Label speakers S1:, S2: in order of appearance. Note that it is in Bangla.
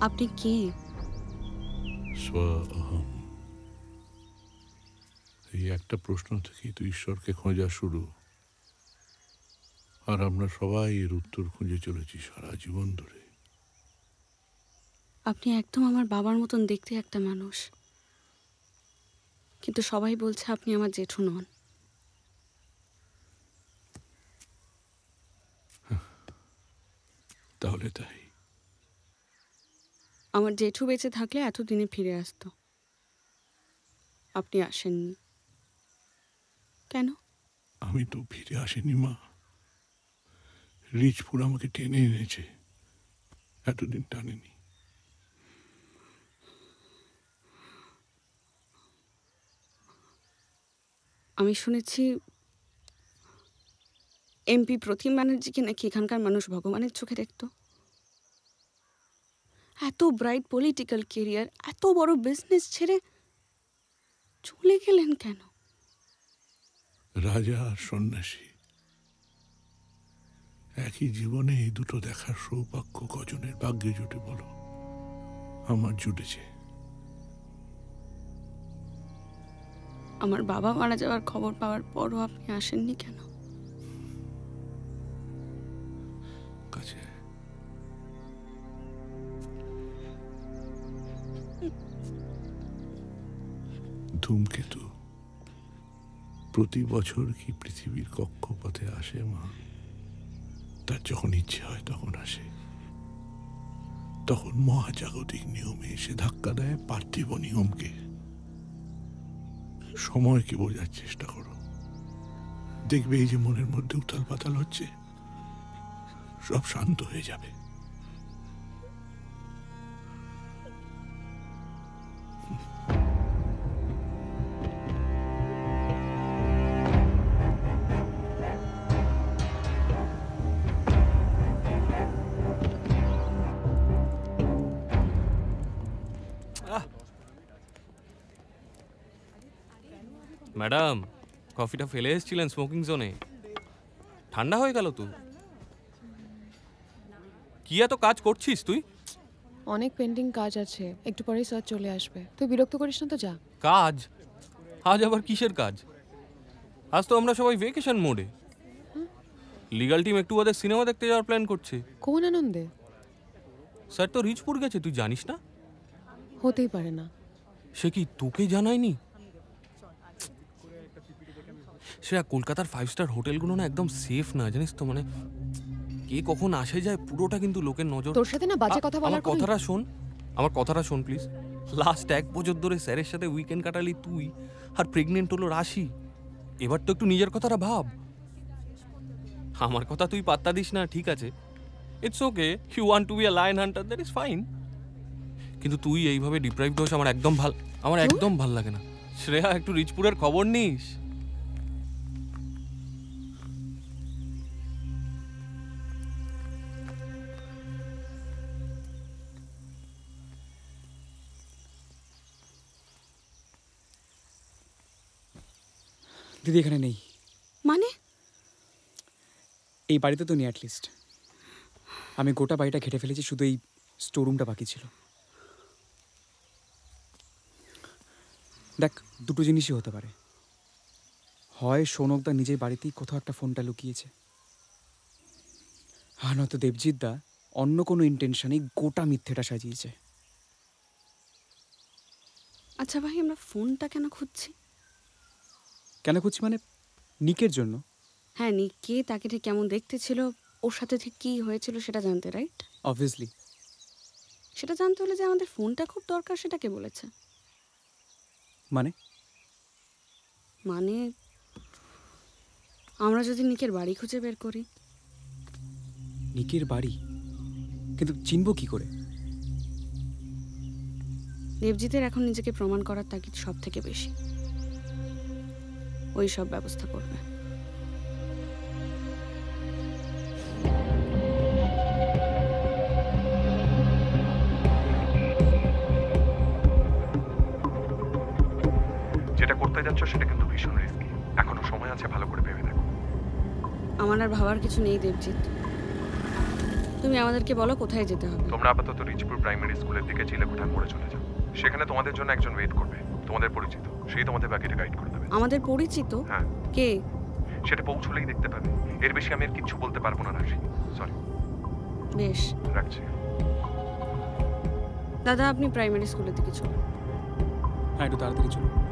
S1: আপনি কে?
S2: স্ব-অহম। এই একটা প্রশ্ন থেকেই তো ঈশ্বরকে খোঁজা শুরু, আর আমরা সবাই এর উত্তর খুঁজে চলেছি সারা জীবন ধরে।
S1: আপনি একদম আমার বাবার মতন দেখতে একটা মানুষ, কিন্তু সবাই বলছে আপনি আমার জেঠু নন।
S2: তাহলে তাই।
S1: আমার জেঠু বেঁচে থাকলে এতদিনে ফিরে আসতো, আপনি আসেননি কেন?
S2: আমি তো ফিরে আসিনি মা, রিচপুর আমাকে টেনে এনেছে, এতদিন টানেনি।
S1: আমি শুনেছি এমপি প্রতিম ব্যানার্জিকে নাকি এখানকার মানুষ ভগবানের চোখে দেখত। এত ব্রাইট পলিটিক্যাল কেরিয়ার, এত বড় বিজনেস ছেড়ে চলে গেলেন কেন?
S2: রাজা আর সন্ন্যাসী, একই জীবনে এই দুটো দেখার সৌভাগ্য কজনের ভাগ্যে জুটে বলো? আমার জুটেছে।
S1: আমার বাবা মারা যাওয়ার খবর পাওয়ার পরও আপনি আসেননি কেন?
S2: কাছে ধূমকেতু প্রতি বছর কি পৃথিবীর কক্ষপথে আসে মা? তার যখন ইচ্ছে হয় তখন আসে, তখন মহাজাগতিক নিয়মে এসে ধাক্কা দেয় পার্থিব নিয়মকে। সময়কে বোঝার চেষ্টা করো, দেখবে এই যে মনের মধ্যে উথাল পাতাল হচ্ছে, সব শান্ত হয়ে যাবে।
S3: ম্যাডাম, কফিটা ফেলে এসেছিলেন স্মোকিং জোনে, ঠান্ডা হয়ে গেল তো। কি এত কাজ করছিস তুই?
S4: অনেক পেন্ডিং কাজ আছে, একটু পরেই স্যার চলে আসবে। তুই বিরক্ত করিস না তো, যা।
S3: কাজ? আজ আবার কিসের কাজ? আজ তো আমরা সবাই ভেকেশন মোডে। লিগ্যাল টিম একটু ওদের সিনেমা দেখতে যাওয়ার প্ল্যান করছে।
S4: কোন আনন্দে?
S3: স্যার তো রিচপুর গেছে, তুই জানিস না?
S4: হতেই পারে না।
S3: সে কি তোকে জানায়নি? সেটা কলকাতার 5 স্টার হোটেলগুলো না একদম সেফ না, জানিস তো। মানে কে কখন আসে যায় পুরোটা কিন্তু লোকের নজর।
S4: তোর সাথে না বাজে কথা বলার
S3: আমার কথাটা শোন, আমার কথাটা শোন প্লিজ। লাস্ট 1 বছর ধরে স্যারের সাথে উইকেন্ড কাটালি তুই, আর প্রেগনেন্ট হলো রাশি। এবার তো একটু নিজের কথাটা ভাব। আমার কথা তুই পাত্তা দিস না, ঠিক আছে, it's okay. You want to be a lion hunter, that is fine. কিন্তু তুই এইভাবে ডিপ্রাইভড হোস আমার একদম ভাল লাগে না। শ্রেয়া, একটু রিচপুরের খবর নিস।
S5: দিদি এখানে নেই।
S1: মানে?
S5: এই বাড়িতে তো নেই অ্যাটলিস্ট। আমি গোটা বাড়িটা ঘেটে ফেলেছি, শুধু এই স্টোররুমটা বাকি ছিল। দেখ, দুটো জিনিসই হতে পারে। হয় সৌনকদা নিজের বাড়িতেই কোথাও একটা ফোনটা লুকিয়েছে, আর নয়তো দেবজিৎ দা অন্য কোনো ইন্টেনশনেই গোটা মিথ্যেটা সাজিয়েছে।
S1: আচ্ছা ভাই, আমরা ফোনটা কেন খুঁজছি?
S5: কেন খুঁজছি মানে? নিকের জন্য।
S1: হ্যাঁ, নিক কে, তাকে ঠিক কেমন দেখতে ছিল, ওর সাথে ঠিক কী হয়েছিল সেটা জানতে, রাইট?
S5: অবভিয়াসলি।
S1: সেটা জানতে হলে যে আমাদের ফোনটা খুব দরকার, সেটা কে বলেছে?
S5: মানে
S1: মানে আমরা যদি নিকের বাড়ি খুঁজে বের করি।
S5: নিকের বাড়ি? কিন্তু চিনব কি করে?
S1: দেবজিতের এখন নিজেকে প্রমাণ করার তাগিদ সব থেকে বেশি। ওই সব ব্যবস্থা করবে।
S6: যেটা করতে যাচ্ছ সেটা কিন্তু ভীষণ রিস্কি। এখনো সময় আছে, ভালো করে ভেবে দেখো।
S1: আমার আর ভাবার কিছু নেই দেবজিৎ। তুমি আমাদেরকে বলো কোথায় যেতে হবে।
S6: তোমরা আপাতত রিচপুর প্রাইমারি স্কুলের দিকে চিলেকোঠার মোড়ে চলে যাও। সেখানে তোমাদের জন্য একজন ওয়েট করবে, তোমাদের পরিচিত। সেই তোমাদের বাকিটা গাইড করে দেবে।
S1: আমাদের পরিচিত?
S6: হ্যাঁ।
S1: কে?
S6: সেটা পৌঁছলেই দেখতে পাবে। এর বেশি আমি আর কিচ্ছু বলতে পারবো না রাশি, সরি।
S1: বেশ,
S6: রাখছি।
S1: দাদা আপনি প্রাইমারি স্কুলের দিকে চলুন।
S5: হ্যাঁ, একটু তাড়াতাড়ি চলো।